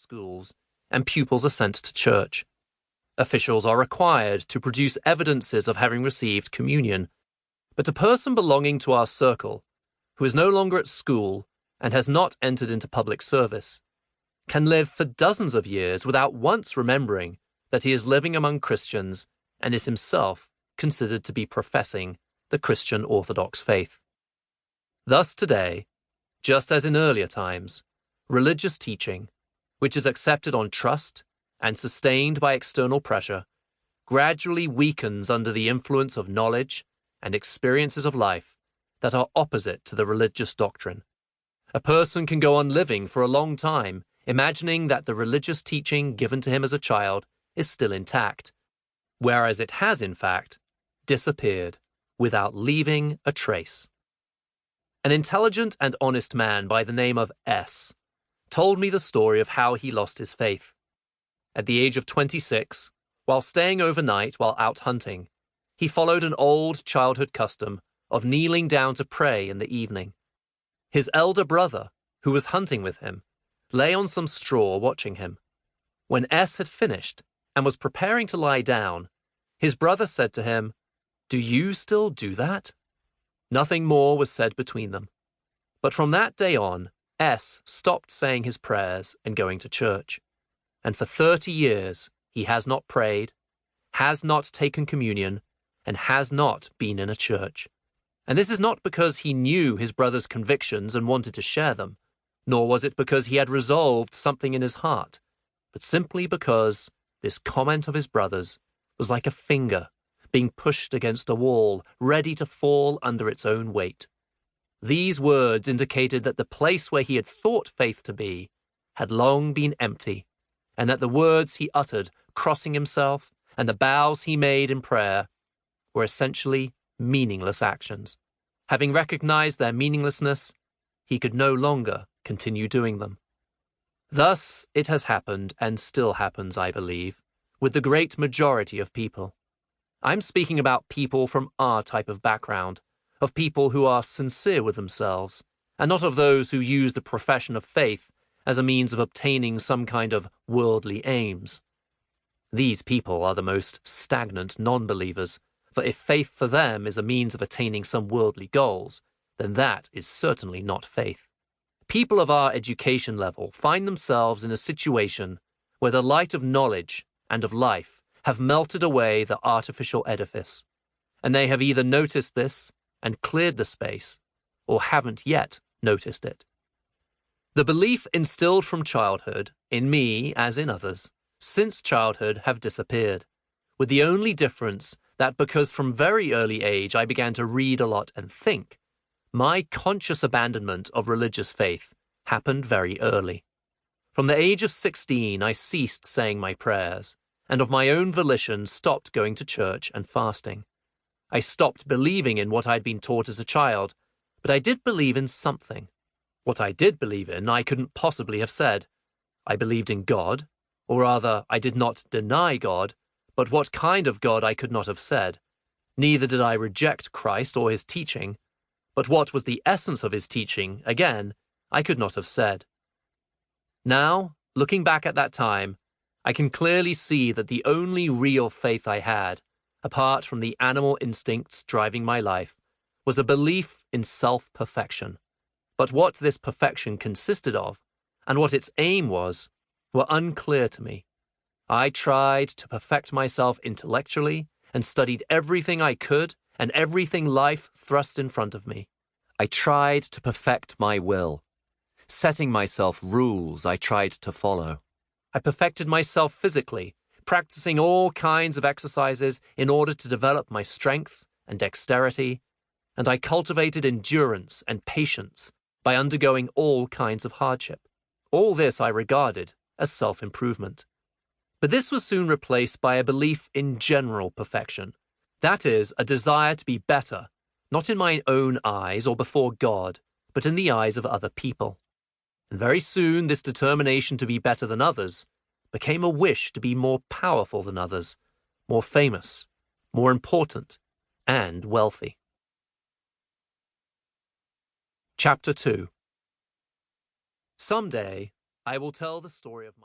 schools, and pupils are sent to church. Officials are required to produce evidences of having received communion. But a person belonging to our circle, who is no longer at school and has not entered into public service, can live for dozens of years without once remembering that he is living among Christians and is himself considered to be professing the Christian Orthodox faith. Thus today, just as in earlier times, religious teaching, which is accepted on trust and sustained by external pressure, gradually weakens under the influence of knowledge and experiences of life that are opposite to the religious doctrine. A person can go on living for a long time, imagining that the religious teaching given to him as a child is still intact, whereas it has, in fact, disappeared without leaving a trace. An intelligent and honest man by the name of S. told me the story of how he lost his faith. At the age of 26, while staying overnight while out hunting, he followed an old childhood custom of kneeling down to pray in the evening. His elder brother, who was hunting with him, lay on some straw watching him. When S. had finished and was preparing to lie down, his brother said to him, "Do you still do that?" Nothing more was said between them. But from that day on, S. stopped saying his prayers and going to church. And for 30 years, he has not prayed, has not taken communion, and has not been in a church. And this is not because he knew his brother's convictions and wanted to share them, nor was it because he had resolved something in his heart, but simply because this comment of his brother's was like a finger being pushed against a wall, ready to fall under its own weight. These words indicated that the place where he had thought faith to be had long been empty, and that the words he uttered, crossing himself, and the bows he made in prayer were essentially meaningless actions. Having recognized their meaninglessness, he could no longer continue doing them. Thus it has happened, and still happens, I believe, with the great majority of people. I'm speaking about people from our type of background, of people who are sincere with themselves, and not of those who use the profession of faith as a means of obtaining some kind of worldly aims. These people are the most stagnant non-believers, for if faith for them is a means of attaining some worldly goals, then that is certainly not faith. People of our education level find themselves in a situation where the light of knowledge and of life have melted away the artificial edifice, and they have either noticed this and cleared the space, or haven't yet noticed it. The belief instilled from childhood, in me as in others, since childhood have disappeared, with the only difference that because from very early age I began to read a lot and think, my conscious abandonment of religious faith happened very early. From the age of 16 I ceased saying my prayers, and of my own volition stopped going to church and fasting. I stopped believing in what I had been taught as a child, but I did believe in something. What I did believe in, I couldn't possibly have said. I believed in God, or rather, I did not deny God, but what kind of God I could not have said. Neither did I reject Christ or his teaching, but what was the essence of his teaching, again, I could not have said. Now, looking back at that time, I can clearly see that the only real faith I had, apart from the animal instincts driving my life, was a belief in self-perfection. But what this perfection consisted of, and what its aim was, were unclear to me. I tried to perfect myself intellectually and studied everything I could and everything life thrust in front of me. I tried to perfect my will. Setting myself rules I tried to follow. I perfected myself physically, practicing all kinds of exercises in order to develop my strength and dexterity, and I cultivated endurance and patience by undergoing all kinds of hardship. All this I regarded as self-improvement. But this was soon replaced by a belief in general perfection. That is, a desire to be better, not in my own eyes or before God, but in the eyes of other people. And very soon this determination to be better than others became a wish to be more powerful than others, more famous, more important, and wealthy. Chapter 2. Someday, I will tell the story of my